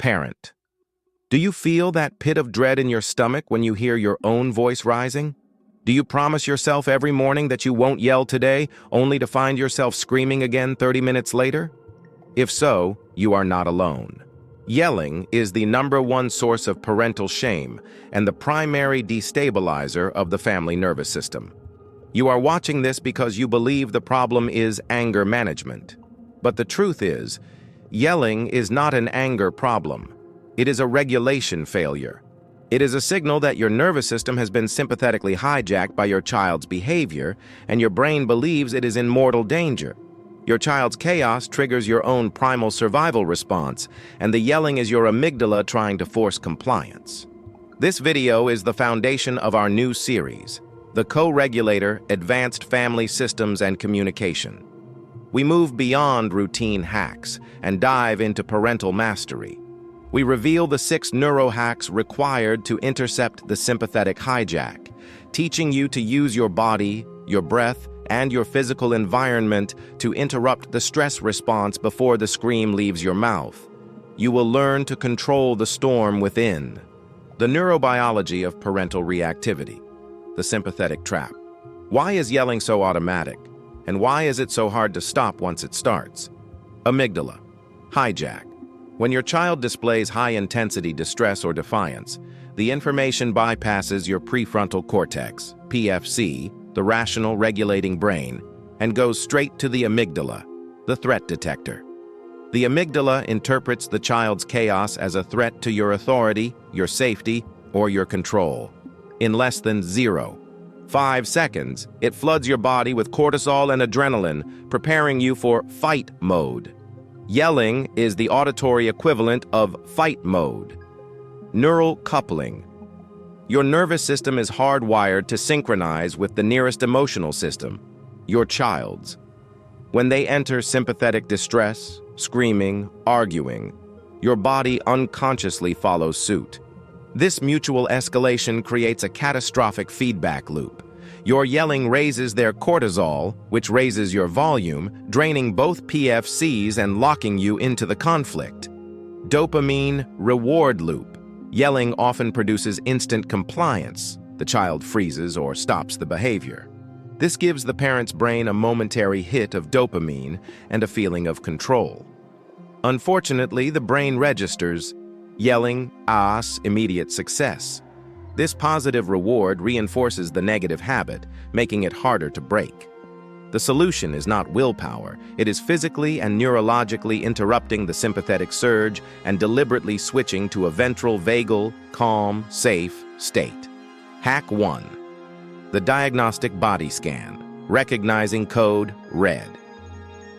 Parent. Do you feel that pit of dread in your stomach when you hear your own voice rising? Do you promise yourself every morning that you won't yell today, only to find yourself screaming again 30 minutes later? If so, you are not alone. Yelling is the #1 source of parental shame and the primary destabilizer of the family nervous system. You are watching this because you believe the problem is anger management. But the truth is, yelling is not an anger problem. It is a regulation failure. It is a signal that your nervous system has been sympathetically hijacked by your child's behavior, and your brain believes it is in mortal danger. Your child's chaos triggers your own primal survival response, and the yelling is your amygdala trying to force compliance. This video is the foundation of our new series, the Co-Regulator Advanced Family Systems and Communication. We move beyond routine hacks and dive into parental mastery. We reveal the 6 neuro-hacks required to intercept the sympathetic hijack, teaching you to use your body, your breath, and your physical environment to interrupt the stress response before the scream leaves your mouth. You will learn to control the storm within. The neurobiology of parental reactivity. The sympathetic trap. Why is yelling so automatic? And why is it so hard to stop once it starts? Amygdala. Hijack. When your child displays high-intensity distress or defiance, the information bypasses your prefrontal cortex, PFC, the rational regulating brain, and goes straight to the amygdala, the threat detector. The amygdala interprets the child's chaos as a threat to your authority, your safety, or your control. In less than 0.5 seconds, it floods your body with cortisol and adrenaline, preparing you for fight mode. Yelling is the auditory equivalent of fight mode. Neural coupling. Your nervous system is hardwired to synchronize with the nearest emotional system, your child's. When they enter sympathetic distress, screaming, arguing, your body unconsciously follows suit. This mutual escalation creates a catastrophic feedback loop. Your yelling raises their cortisol, which raises your volume, draining both PFCs and locking you into the conflict. Dopamine reward loop. Yelling often produces instant compliance. The child freezes or stops the behavior. This gives the parent's brain a momentary hit of dopamine and a feeling of control. Unfortunately, the brain registers yelling, immediate success. This positive reward reinforces the negative habit, making it harder to break. The solution is not willpower. It is physically and neurologically interrupting the sympathetic surge and deliberately switching to a ventral vagal, calm, safe state. Hack 1. The Diagnostic Body Scan, recognizing code red.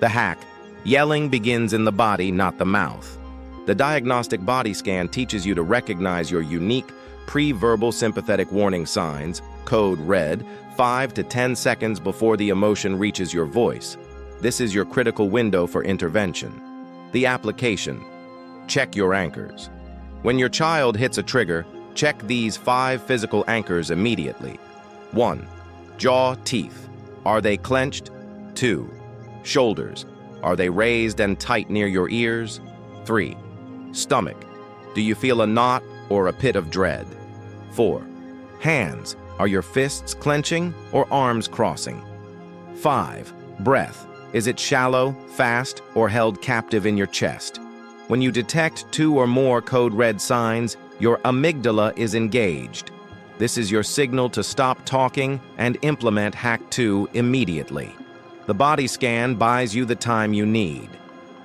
The hack: yelling begins in the body, not the mouth. The Diagnostic Body Scan teaches you to recognize your unique pre-verbal sympathetic warning signs, code red, 5 to 10 seconds before the emotion reaches your voice. This is your critical window for intervention. The application: check your anchors. When your child hits a trigger, check these 5 physical anchors immediately. 1. Jaw, teeth. Are they clenched? 2. Shoulders. Are they raised and tight near your ears? 3. Stomach. Do you feel a knot or a pit of dread? 4. Hands. Are your fists clenching or arms crossing? 5. Breath. Is it shallow, fast, or held captive in your chest? When you detect 2 or more code red signs, your amygdala is engaged. This is your signal to stop talking and implement Hack 2 immediately. The body scan buys you the time you need.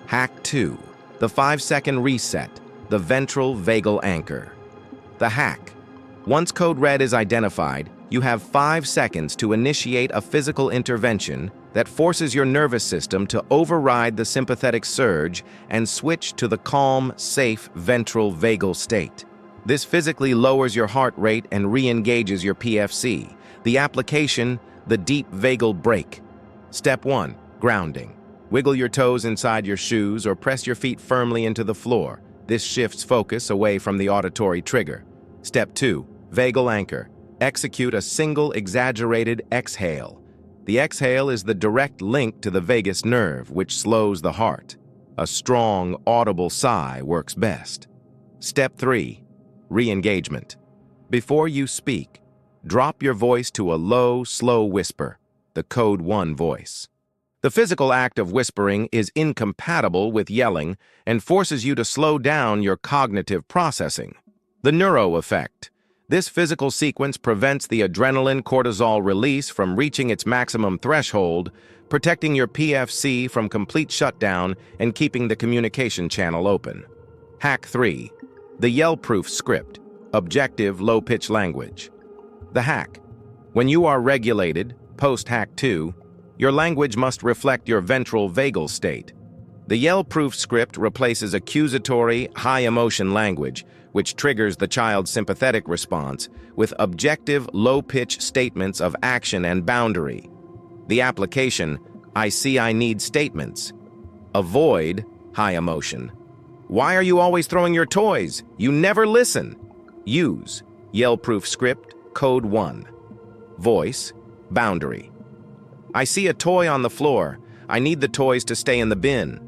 Hack 2. The 5-second reset, the ventral vagal anchor. The hack: once code red is identified, you have 5 seconds to initiate a physical intervention that forces your nervous system to override the sympathetic surge and switch to the calm, safe ventral vagal state. This physically lowers your heart rate and re-engages your PFC. The application: the deep vagal break. Step 1. Grounding. Wiggle your toes inside your shoes or press your feet firmly into the floor. This shifts focus away from the auditory trigger. Step 2. Vagal anchor. Execute a single exaggerated exhale. The exhale is the direct link to the vagus nerve, which slows the heart. A strong, audible sigh works best. Step 3. Re-engagement. Before you speak, drop your voice to a low, slow whisper, the Code 1 voice. The physical act of whispering is incompatible with yelling and forces you to slow down your cognitive processing. The neuro effect. This physical sequence prevents the adrenaline-cortisol release from reaching its maximum threshold, protecting your PFC from complete shutdown and keeping the communication channel open. Hack 3. The yell-proof script. Objective low-pitch language. The hack. When you are regulated, post-hack 2, your language must reflect your ventral vagal state. The yell-proof script replaces accusatory, high-emotion language, which triggers the child's sympathetic response, with objective, low-pitch statements of action and boundary. The application, I see I need statements. Avoid high emotion. Why are you always throwing your toys? You never listen. Use yell-proof script, Code 1. Voice, boundary. I see a toy on the floor. I need the toys to stay in the bin.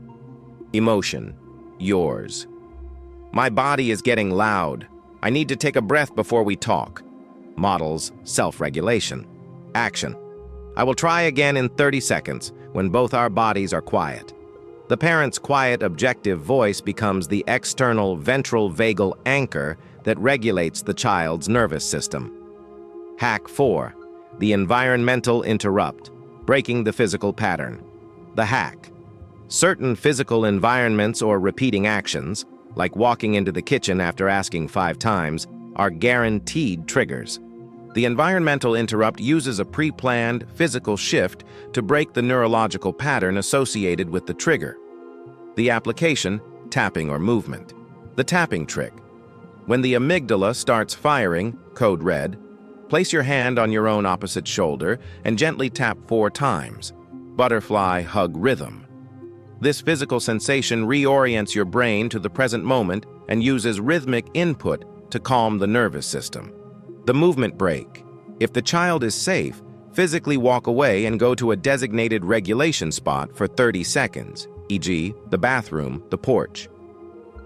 Emotion, yours. My body is getting loud. I need to take a breath before we talk. Models, self-regulation. Action. I will try again in 30 seconds when both our bodies are quiet. The parent's quiet, objective voice becomes the external ventral vagal anchor that regulates the child's nervous system. Hack 4. The environmental interrupt, breaking the physical pattern. The hack. Certain physical environments or repeating actions, like walking into the kitchen after asking 5 times, are guaranteed triggers. The environmental interrupt uses a pre-planned physical shift to break the neurological pattern associated with the trigger. The application, tapping or movement. The tapping trick. When the amygdala starts firing, code red, place your hand on your own opposite shoulder and gently tap 4 times. Butterfly hug rhythm. This physical sensation reorients your brain to the present moment and uses rhythmic input to calm the nervous system. The movement break. If the child is safe, physically walk away and go to a designated regulation spot for 30 seconds, e.g., the bathroom, the porch.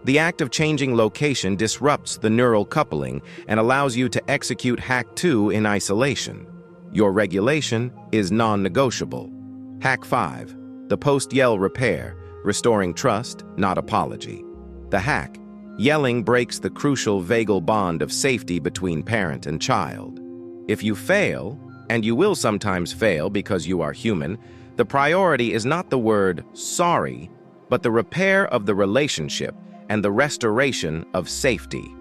The act of changing location disrupts the neural coupling and allows you to execute Hack 2 in isolation. Your regulation is non-negotiable. Hack 5. The post-yell repair, restoring trust, not apology. The hack. Yelling breaks the crucial vagal bond of safety between parent and child. If you fail, and you will sometimes fail because you are human, the priority is not the word sorry, but the repair of the relationship and the restoration of safety.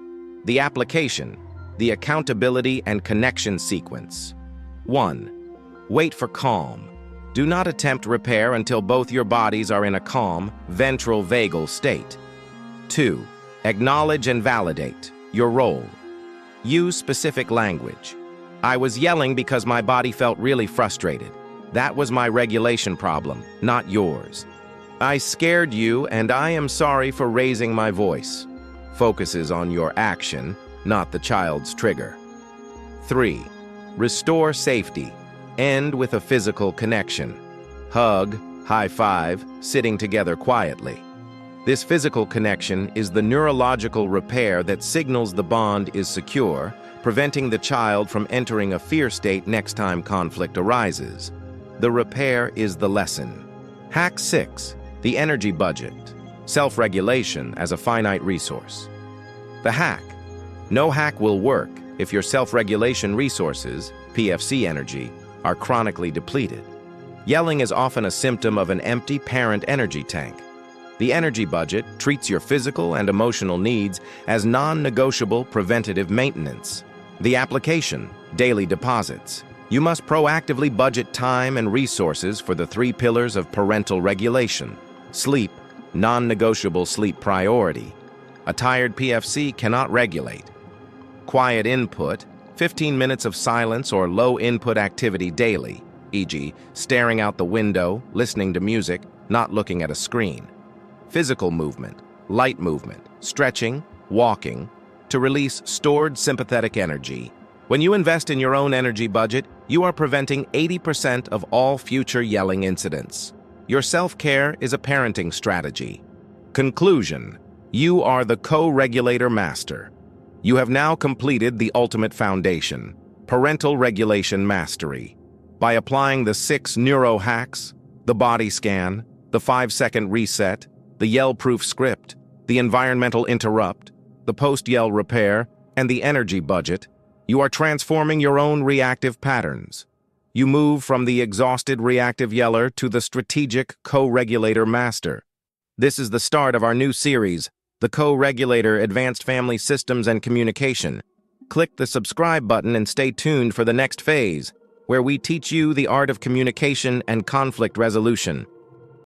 The application, the accountability and connection sequence. 1. Wait for calm. Do not attempt repair until both your bodies are in a calm, ventral vagal state. 2. Acknowledge and validate your role. Use specific language. I was yelling because my body felt really frustrated. That was my regulation problem, not yours. I scared you, and I am sorry for raising my voice. Focuses on your action, not the child's trigger. 3. Restore safety. End with a physical connection. Hug, high five, sitting together quietly. This physical connection is the neurological repair that signals the bond is secure, preventing the child from entering a fear state next time conflict arises. The repair is the lesson. Hack 6. The energy budget. Self-regulation as a finite resource. The hack. No hack will work if your self-regulation resources, PFC energy, are chronically depleted. Yelling is often a symptom of an empty parent energy tank. The energy budget treats your physical and emotional needs as non-negotiable preventative maintenance. The application, daily deposits. You must proactively budget time and resources for the 3 pillars of parental regulation. Sleep, non-negotiable sleep priority. A tired PFC cannot regulate. Quiet input, 15 minutes of silence or low-input activity daily, e.g., staring out the window, listening to music, not looking at a screen. Physical movement, light movement, stretching, walking, to release stored sympathetic energy. When you invest in your own energy budget, you are preventing 80% of all future yelling incidents. Your self-care is a parenting strategy. Conclusion. You are the Co-Regulator Master. You have now completed the ultimate foundation, Parental Regulation Mastery. By applying the 6 Neuro-Hacks, the body scan, the 5-second reset, the yell-proof script, the environmental interrupt, the post-yell repair, and the energy budget, you are transforming your own reactive patterns. You move from the exhausted reactive yeller to the strategic Co-Regulator Master. This is the start of our new series, the Co-Regulator Advanced Family Systems and Communication. Click the subscribe button and stay tuned for the next phase, where we teach you the art of communication and conflict resolution.